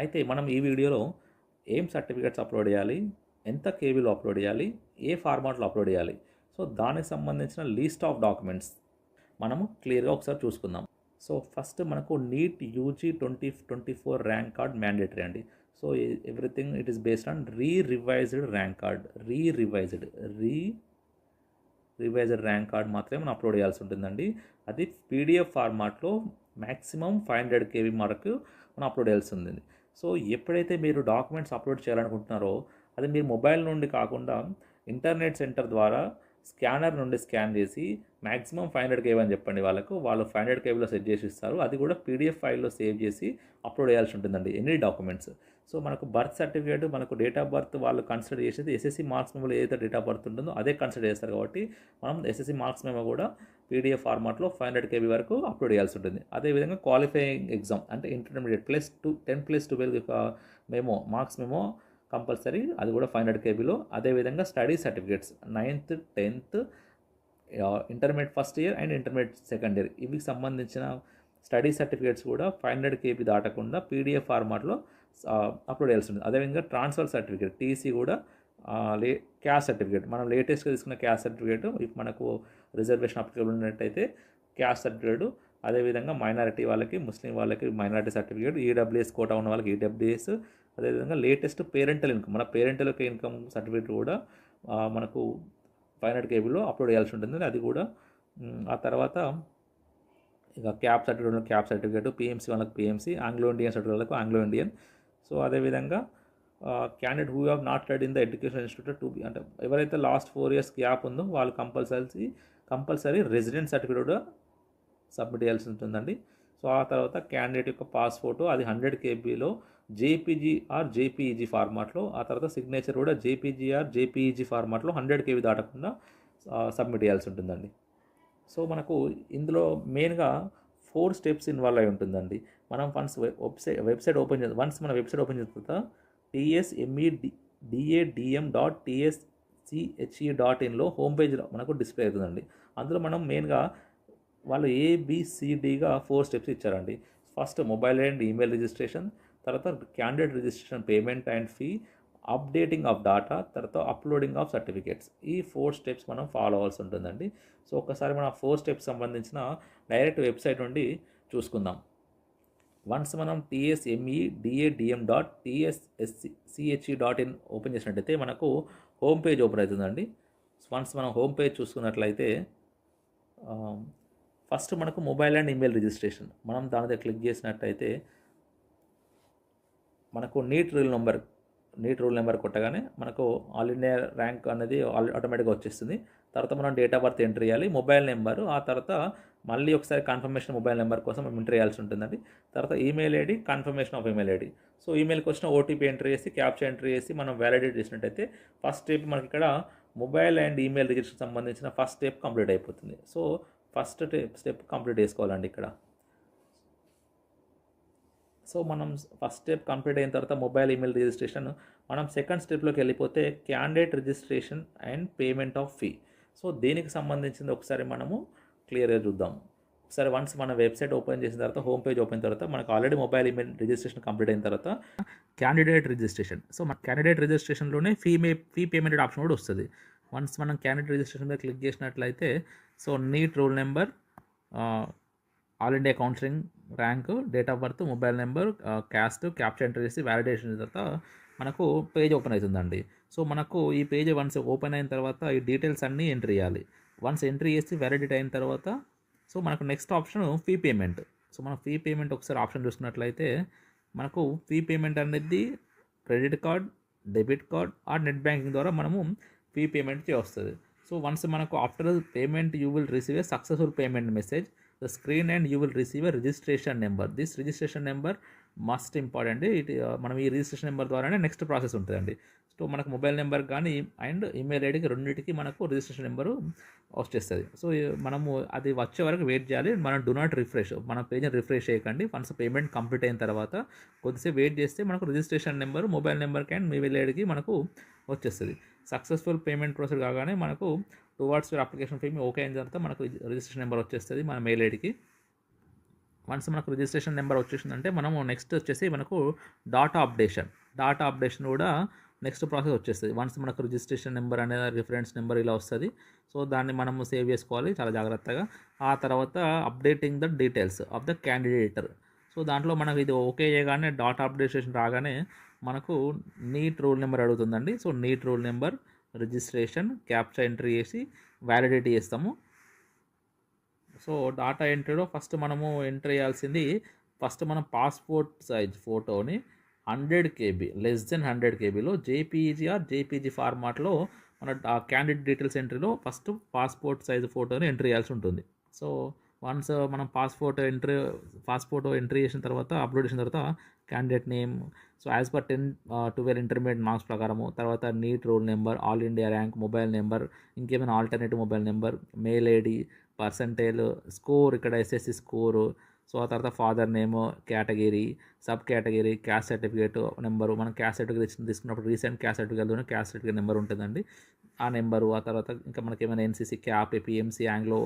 అయితే మనం ఈ వీడియోలో ఏం సర్టిఫికేట్స్ అప్లోడ్ చేయాలి, ఎంత కేబీలో అప్లోడ్ చేయాలి, ఏ ఫార్మాట్లో అప్లోడ్ చేయాలి, సో దానికి సంబంధించిన లీస్ట్ ఆఫ్ డాక్యుమెంట్స్ మనము క్లియర్గా ఒకసారి చూసుకుందాం. సో ఫస్ట్ మనకు NEET UG 2024 rank card mandatory అండి. So everything it is based on revised rank card. Revised rank card మాత్రమే మనం అప్లోడ్ చేయాల్సి ఉంటుందండి. అది పీడిఎఫ్ ఫార్మాట్లో మ్యాక్సిమం 500 కేబీ వరకు మనం అప్లోడ్ చేయాల్సి ఉంటుంది. సో ఎప్పుడైతే మీరు డాక్యుమెంట్స్ అప్లోడ్ చేయాలనుకుంటున్నారో అది మీరు మొబైల్ నుండి కాకుండా ఇంటర్నెట్ సెంటర్ ద్వారా స్కానర్ నుండి స్కాన్ చేసి మ్యాక్సిమం 500 కేబీ అని చెప్పండి వాళ్ళకు, వాళ్ళు 500 కేబీలో సెట్ చేసి ఇస్తారు. అది కూడా పీడిఎఫ్ ఫైల్లో సేవ్ చేసి అప్లోడ్ చేయాల్సి ఉంటుందండి ఎన్ని డాక్యుమెంట్స్. సో మనకు బర్త్ సర్టిఫికేట్, మనకు డేట్ ఆఫ్ బర్త్ వాళ్ళు కన్సిడర్ చేసేది ఎస్ఎస్సి మార్క్స్ మెమోలో ఏదైతే డేట్ ఆఫ్ బర్త్ ఉంటుందో అదే కన్సిడర్ చేస్తారు. కాబట్టి మనం ఎస్ఎస్సి మార్క్స్ మెమో కూడా పీడిఎఫ్ ఫార్మాట్లో 500 కేబీ వరకు అప్లోడ్ చేయాల్సి ఉంటుంది. అదేవిధంగా క్వాలిఫైయింగ్ ఎగ్జామ్ అంటే intermediate +10+12 memo marks memo compulsory, అది కూడా 500 కేబీలో. అదేవిధంగా study certificates 9th 10th intermediate first year and intermediate second year ఇవి సంబంధించిన స్టడీ సర్టిఫికేట్స్ కూడా 500 కేబీ దాటకుండా పీడిఎఫ్ ఫార్మాట్లో అప్లోడ్ చేయాల్సి ఉంటుంది. అదేవిధంగా ట్రాన్స్ఫర్ సర్టిఫికేట్ టీసీ కూడా, క్యాస్ట్ సర్టిఫికేట్ మనం లేటెస్ట్గా తీసుకున్న క్యాస్ట్ సర్టిఫికేట్, ఇప్పుడు మనకు రిజర్వేషన్ అప్లికబుల్ ఉన్నట్టయితే క్యాస్ట్ సర్టిఫికేట్, అదేవిధంగా మైనారిటీ వాళ్ళకి, ముస్లిం వాళ్ళకి మైనారిటీ సర్టిఫికేట్, ఈడబ్ల్యూఎస్ కోటా ఉన్న వాళ్ళకి ఈడబ్ల్యూఎస్, అదేవిధంగా లేటెస్ట్ పేరెంటల్ ఇన్కమ్, మన పేరెంటల్ ఇన్కమ్ సర్టిఫికేట్ కూడా మనకు 500 కేబీలో అప్లోడ్ చేయాల్సి ఉంటుంది. అది కూడా ఆ తర్వాత ఇక క్యాప్ సర్టిఫికేట్, పిఎంసీ వాళ్ళకి పిఎంసీ, ఆంగ్లో ఇండియన్ సర్టిఫికేట్ వాళ్ళకు ఆంగ్లో ఇండియన్. సో అదేవిధంగా candidate who have not studied in the education institute to be, అంటే ఎవరైతే లాస్ట్ 4 years గ్యాప్ ఉందో వాళ్ళు కంపల్సరీ రెసిడెంట్ సర్టిఫికేట్ కూడా సబ్మిట్ చేయాల్సి ఉంటుందండి. సో ఆ తర్వాత క్యాండిడేట్ యొక్క పాస్ ఫోటో అది 100 కేబీలో జేపీజీ ఆర్ జేపీఈజీ ఫార్మాట్లో, ఆ తర్వాత సిగ్నేచర్ కూడా జేపీజీ ఆర్ జేపీఈజీ ఫార్మాట్లో 100 కేబీ దాటకుండా సబ్మిట్ చేయాల్సి ఉంటుందండి. సో మనకు ఇందులో మెయిన్గా 4 steps ఇన్వాల్వ్ అయి ఉంటుందండి. మనం వన్స్ వెబ్సైట్ ఓపెన్ చేస్తాం, వన్స్ మన వెబ్సైట్ ఓపెన్ చేసిన తర్వాత tsmedadm.tschhe.in హోమ్ పేజ్లో మనకు డిస్ప్లే అవుతుందండి. అందులో మనం మెయిన్గా వాళ్ళు ABCDగా 4 steps ఇచ్చారండి. First mobile and email registration, తర్వాత candidate registration payment and fee, updating of data, తర్వాత అప్లోడింగ్ ఆఫ్ సర్టిఫికేట్స్. ఈ 4 steps మనం ఫాలో అవ్వాల్సి ఉంటుందండి. సో ఒకసారి మనం 4 steps సంబంధించిన డైరెక్ట్ వెబ్సైట్ నుండి చూసుకుందాం. వన్స్ మనం tsmedadm.tschhe.in ఓపెన్ చేసినట్టయితే మనకు హోమ్ పేజ్ ఓపెన్ అవుతుందండి. వన్స్ మనం హోమ్ పేజ్ చూసుకున్నట్లయితే ఫస్ట్ మనకు మొబైల్ అండ్ ఈమెయిల్ రిజిస్ట్రేషన్, మనం దాని మీద క్లిక్ చేసినట్టయితే మనకు నీట్ రూల్ నెంబర్ కొట్టగానే మనకు ఆల్ ఇండియా ర్యాంక్ అనేది ఆటోమేటిక్గా వచ్చేస్తుంది. తర్వాత మనం డేట్ ఆఫ్ బర్త్ ఎంటర్ చేయాలి, మొబైల్ నెంబరు, ఆ తర్వాత మళ్ళీ ఒకసారి కన్ఫర్మేషన్ మొబైల్ నెంబర్ కోసం మనం ఎంటర్ చేయాల్సి ఉంటుందండి. తర్వాత email ID, confirmation of email ID. So ఈమెయిల్కి వచ్చిన ఓటీపీ ఎంటర్ చేసి క్యాప్చా ఎంటర్ చేసి మనం వ్యాలిడేట్ చేసినట్టయితే ఫస్ట్ స్టెప్ మనకి ఇక్కడ మొబైల్ అండ్ ఈమెయిల్ రిజిస్ట్రేషన్ సంబంధించిన ఫస్ట్ స్టెప్ కంప్లీట్ అయిపోతుంది. సో ఫస్ట్ స్టెప్ కంప్లీట్ చేసుకోవాలండి ఇక్కడ. సో మనం ఫస్ట్ స్టెప్ కంప్లీట్ అయిన తర్వాత మొబైల్ ఈమెయిల్ రిజిస్ట్రేషన్, మనం సెకండ్ స్టెప్లోకి వెళ్ళిపోతే candidate registration and payment of fee. So దీనికి సంబంధించింది ఒకసారి మనము క్లియర్గా చూద్దాం. ఒకసారి వన్స్ మన వెబ్సైట్ ఓపెన్ చేసిన తర్వాత హోమ్ పేజ్ ఓపెన్ అయిన తర్వాత మనకు already mobile email registration complete అయిన తర్వాత క్యాండిడేట్ రిజిస్ట్రేషన్. సో మన క్యాండిడేట్ రిజిస్ట్రేషన్లోనే ఫీ పేమెంట్ ఆప్షన్ కూడా వస్తుంది. వన్స్ మనం క్యాండిడేట్ రిజిస్ట్రేషన్ మీద క్లిక్ చేసినట్లయితే so NEET roll number, all India counselling rank, date of birth, mobile number, caste, captcha enter చేసి వ్యాలిడేషన్ తర్వాత మనకు పేజ్ ఓపెన్ అవుతుందండి. సో మనకు ఈ పేజ్ వన్స్ ఓపెన్ అయిన తర్వాత ఈ డీటెయిల్స్ అన్నీ ఎంట్రీ చేయాలి. వన్స్ ఎంట్రీ చేసి వ్యాలిడేట్ అయిన తర్వాత సో మనకు next option fee payment. So మనం ఫీ పేమెంట్ ఒకసారి ఆప్షన్ చూసుకున్నట్లయితే మనకు ఫీ పేమెంట్ అనేది credit card, debit card or net banking ద్వారా మనము ఫీ పేమెంట్ చేస్తుంది. సో వన్స్ మనకు after payment you will receive a successful payment message the screen and you will receive a registration number. This registration number must important. మనం ఈ registration number ద్వారానే next process ఉంటుందండి. So మనకు mobile number కానీ and email ఐడికి రెండింటికి మనకు registration number వచ్చేస్తుంది. సో మనము అది వచ్చే వరకు వెయిట్ చేయాలి. మనం డూ నాట్ రిఫ్రెష్, మన పేజ్ని రిఫ్రెష్ చేయకండి. వన్స్ పేమెంట్ కంప్లీట్ అయిన తర్వాత కొద్దిసేపు వెయిట్ చేస్తే మనకు రిజిస్ట్రేషన్ నెంబరు, మొబైల్ నెంబర్కి అండ్ ఈమెయిల్ ఐడికి మనకు వచ్చేస్తుంది. సక్సెస్ఫుల్ పేమెంట్ ప్రొసీడ్ కాగానే మనకు towards your application fee okay అయిన తర్వాత మనకు రిజిస్ట్రేషన్ నెంబర్ వచ్చేస్తుంది మన మెయిల్ ఐడికి. వన్స్ మనకు రిజిస్ట్రేషన్ నెంబర్ వచ్చేసిందంటే మనము నెక్స్ట్ వచ్చేసి మనకు డాటా అప్డేషన్ కూడా నెక్స్ట్ ప్రాసెస్ వచ్చేస్తుంది. వన్స్ మనకు రిజిస్ట్రేషన్ నెంబర్ అనేది రిఫరెన్స్ నెంబర్ ఇలా వస్తుంది. సో దాన్ని మనము సేవ్ చేసుకోవాలి చాలా జాగ్రత్తగా. ఆ తర్వాత updating the details of the క్యాండిడేటర్. సో దాంట్లో మనకు ఇది ఓకే చేయగానే డాటా అప్డేషన్ రాగానే మనకు నీట్ రూల్ నెంబర్ అడుగుతుందండి. So NEET roll number, registration, captcha entry చేసి వ్యాలిడిటీ చేస్తాము. సో డాటా ఎంట్రీలో ఫస్ట్ మనము ఎంట్రీ చేయాల్సింది, ఫస్ట్ మనం పాస్పోర్ట్ సైజ్ ఫోటోని 100 KB లెస్ దెన్ 100 KBలో జేపీఈజీ ఆర్ జేపీజీ ఫార్మాట్లో మన క్యాండిడేట్ డీటెయిల్స్ ఎంట్రీలో ఫస్ట్ పాస్పోర్ట్ సైజ్ ఫోటోని ఎంట్రీ చేయాల్సి ఉంటుంది. సో వన్స్ మనం పాస్పోర్ట్ ఎంట్రీ చేసిన తర్వాత అప్లోడ్ చేసిన తర్వాత candidate name, so as per 10-12 intermediate marks ప్రకారము, తర్వాత NEET roll number, all India rank, mobile number, ఇంకేమైనా alternative mobile number, mail ID, percentage, score, ఇక్కడ ఎస్ఎస్సి స్కోరు, సో ఆ తర్వాత father name, category, sub category, caste certificate number, మనం caste certificate తీసుకున్నప్పుడు recent caste సర్టిఫికేట్లోనే caste certificate number ఉంటుందండి, ఆ number. ఆ తర్వాత ఇంకా మనకి ఏమైనా NCC, cap, PMC, Anglo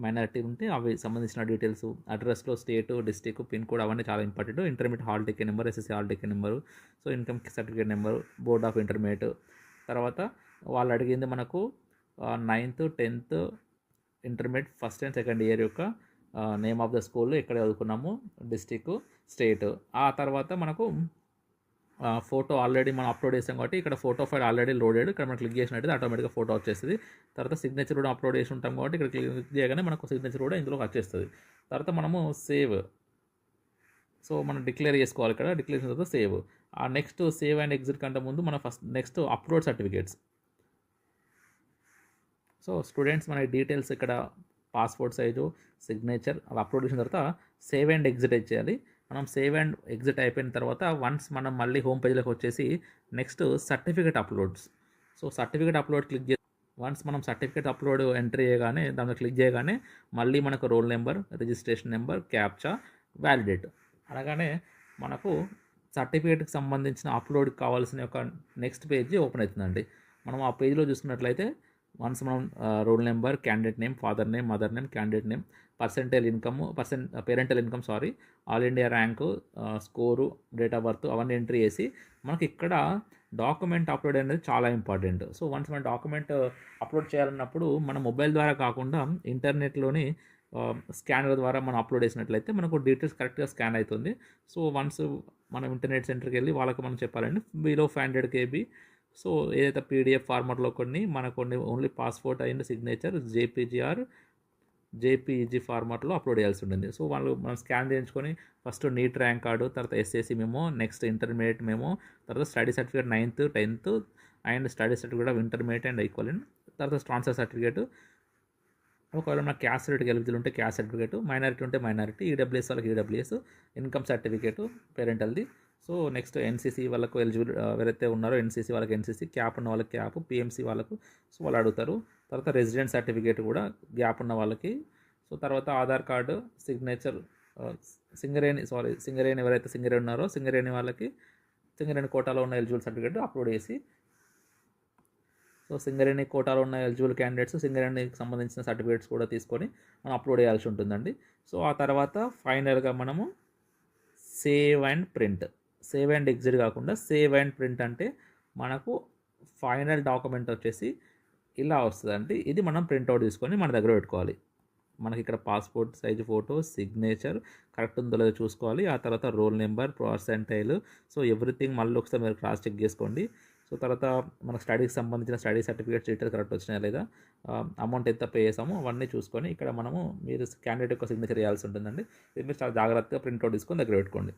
minority ఉంటే అవి సంబంధించిన డీటెయిల్స్, అడ్రస్లో స్టేటు, డిస్టిక్, పిన్ కోడ్ అవన్నీ చాలా important. Intermediate hall ticket number, SSC hall ticket number, so income certificate number, board of intermediate. తర్వాత వాళ్ళు అడిగింది మనకు 9th, 10th intermediate first and second year యొక్క నేమ్ ఆఫ్ ద స్కూల్, ఎక్కడ చదువుకున్నాము, district, state. ఆ తర్వాత మనకు ఫోటో ఆల్రెడీ మనం అప్లోడ్ చేసాం కాబట్టి ఇక్కడ ఫోటో ఫైల్ ఆల్రెడీ లోడెడ్, ఇక్కడ మనం క్లిక్ చేసినట్టు ఆటోమేటిక్గా ఫోటో వచ్చేస్తుంది. తర్వాత సిగ్నేచర్ కూడా అప్లోడ్ చేసి ఉంటాం కాబట్టి ఇక్కడ క్లిక్ చేయగానే మనకు సిగ్నేచర్ కూడా ఇందులోకి వచ్చేస్తుంది. తర్వాత మనము సేవ్, సో మనం డిక్లేర్ చేసుకోవాలి. ఇక్కడ డిక్లేర్ చేసిన తర్వాత సేవ్. ఆ నెక్స్ట్ సేవ్ అండ్ ఎగ్జిట్ కంటే ముందు మనం next upload certificates. So students మన డీటెయిల్స్ ఇక్కడ పాస్పోర్ట్ సైజు, సిగ్నేచర్ అవి అప్లోడ్ చేసిన తర్వాత సేవ్ అండ్ ఎగ్జిట్ చేయాలి. మనం సేవ్ అండ్ ఎగ్జిట్ అయిపోయిన తర్వాత వన్స్ మనం మళ్ళీ హోమ్ పేజ్లోకి వచ్చేసి next certificate uploads. So certificate upload click చేసి వన్స్ మనం సర్టిఫికేట్ అప్లోడ్ ఎంట్రీ చేయగానే దాన్ని క్లిక్ చేయగానే మళ్ళీ మనకు roll number, registration number, captcha, validate అనగానే మనకు సర్టిఫికేట్కి సంబంధించిన అప్లోడ్కి కావాల్సిన ఒక నెక్స్ట్ పేజీ ఓపెన్ అవుతుందండి. మనం ఆ పేజ్లో చూసుకున్నట్లయితే వన్స్ మనం roll number, candidate name, father name, mother name, candidate name, parental income all India rank, score, date of birth అవన్నీ ఎంట్రీ చేసి మనకి ఇక్కడ డాక్యుమెంట్ అప్లోడ్ అనేది చాలా ఇంపార్టెంట్. సో వన్స్ మన డాక్యుమెంట్ అప్లోడ్ చేయాలన్నప్పుడు మన మొబైల్ ద్వారా కాకుండా ఇంటర్నెట్లోని స్కానర్ ద్వారా మనం అప్లోడ్ చేసినట్లయితే మనకు డీటెయిల్స్ కరెక్ట్గా స్కాన్ అవుతుంది. సో వన్స్ మనం ఇంటర్నెట్ సెంటర్కి వెళ్ళి వాళ్ళకి మనం చెప్పాలండి బిలో 500 KB. సో ఏదైతే పీడిఎఫ్ ఫార్మాట్లో కొన్ని ఓన్లీ పాస్పోర్ట్ అయిన సిగ్నేచర్ జేపీఈజీ ఫార్మాట్లో అప్లోడ్ చేయాల్సి ఉంటుంది. సో వాళ్ళు మనం స్కాన్ చేయించుకొని ఫస్ట్ నీట్ ర్యాంక్ కార్డు, తర్వాత SSC memo, next intermediate memo, తర్వాత study certificate 9th, 10th and study certificate of intermediate and equivalent, తర్వాత ట్రాన్స్ఫర్ సర్టిఫికేట్, ఒకవేళ మన క్యాస్ట్ సర్టిఫికేట్ ఎలిజిబుల్ ఉంటే క్యాస్ట్ సర్టిఫికేట్, మైనారిటీ ఉంటే మైనారిటీ, ఈడబ్ల్యూఎస్ వాళ్ళకి EWS, income certificate పేరెంటల్ది. So next NCC వాళ్ళకు eligible ఎవరైతే ఉన్నారో ఎన్సీసీ వాళ్ళకి ఎన్సీసీ, క్యాప్ ఉన్న వాళ్ళకి క్యాప్, పిఎంసీ వాళ్ళకు సో వాళ్ళు అడుగుతారు. తర్వాత రెసిడెంట్ సర్టిఫికేట్ కూడా గ్యాప్ ఉన్న వాళ్ళకి. సో తర్వాత ఆధార్ కార్డు, సిగ్నేచర్, సింగరేణి ఎవరైతే సింగరేణి ఉన్నారో సింగరేణి వాళ్ళకి సింగరేణి కోటాలో ఉన్న ఎలిజిబుల్ సర్టిఫికేట్ అప్లోడ్ చేసి, సో సింగరేణి కోటాలో ఉన్న ఎలిజిబుల్ క్యాండిడేట్స్ సింగరేణికి సంబంధించిన సర్టిఫికేట్స్ కూడా తీసుకొని మనం అప్లోడ్ చేయాల్సి ఉంటుందండి. సో ఆ తర్వాత ఫైనల్గా మనము సేవ్ అండ్ ఎగ్జిట్ కాకుండా సేవ్ అండ్ ప్రింట్ అంటే మనకు ఫైనల్ డాక్యుమెంట్ వచ్చేసి ఇలా వస్తుందండి. ఇది మనం ప్రింట్అవుట్ తీసుకొని మన దగ్గర పెట్టుకోవాలి. మనకి ఇక్కడ passport size photo, signature correct ఉందో లేదో చూసుకోవాలి. ఆ తర్వాత roll number, percentile, so everything మళ్ళీ ఒకసారి మీరు క్రాస్ చెక్ చేసుకోండి. సో తర్వాత మన స్టడీకి సంబంధించిన స్టడీ సర్టిఫికేట్స్ డీటెయిల్స్ కరెక్ట్ వచ్చినాయా లేదా, అమౌంట్ ఎంత పే చేసామో అవన్నీ చూసుకొని ఇక్కడ మనము మీరు క్యాండిడేట్ యొక్క సిగ్నేచర్ చేయాల్సి ఉంటుందండి. ఇది మీరు చాలా జాగ్రత్తగా ప్రింట్అవుట్ తీసుకొని దగ్గర పెట్టుకోండి.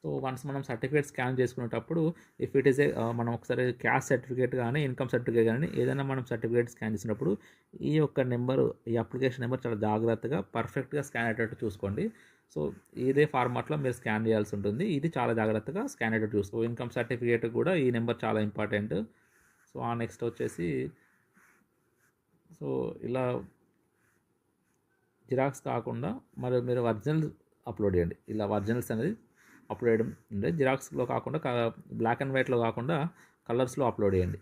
సో వన్స్ మనం సర్టిఫికేట్ స్కాన్ చేసుకునేటప్పుడు ఇఫ్ ఇట్ ఈస్ మనం ఒకసారి క్యాస్ట్ సర్టిఫికేట్ కానీ ఇన్కమ్ సర్టిఫికేట్ కానీ ఏదైనా మనం సర్టిఫికేట్ స్కాన్ చేసినప్పుడు ఈ యొక్క నెంబరు, ఈ అప్లికేషన్ నెంబర్ చాలా జాగ్రత్తగా పర్ఫెక్ట్గా స్కాన్ అయ్యేటట్టు చూసుకోండి. సో ఇదే ఫార్మాట్లో మీరు స్కాన్ చేయాల్సి ఉంటుంది. ఇది చాలా జాగ్రత్తగా స్కాన్ అయ్యేటట్టు చూసుకో. ఇన్కమ్ సర్టిఫికేట్ కూడా ఈ నెంబర్ చాలా ఇంపార్టెంట్. సో ఆ నెక్స్ట్ వచ్చేసి సో ఇలా జిరాక్స్ కాకుండా మరి మీరు ఒరిజినల్ అప్లోడ్ చేయండి. ఇలా ఒరిజినల్స్ అనేది అప్లోడ్ చేయడం అంటే జిరాక్స్లో కాకుండా బ్లాక్ అండ్ వైట్లో కాకుండా కలర్స్లో అప్లోడ్ చేయండి.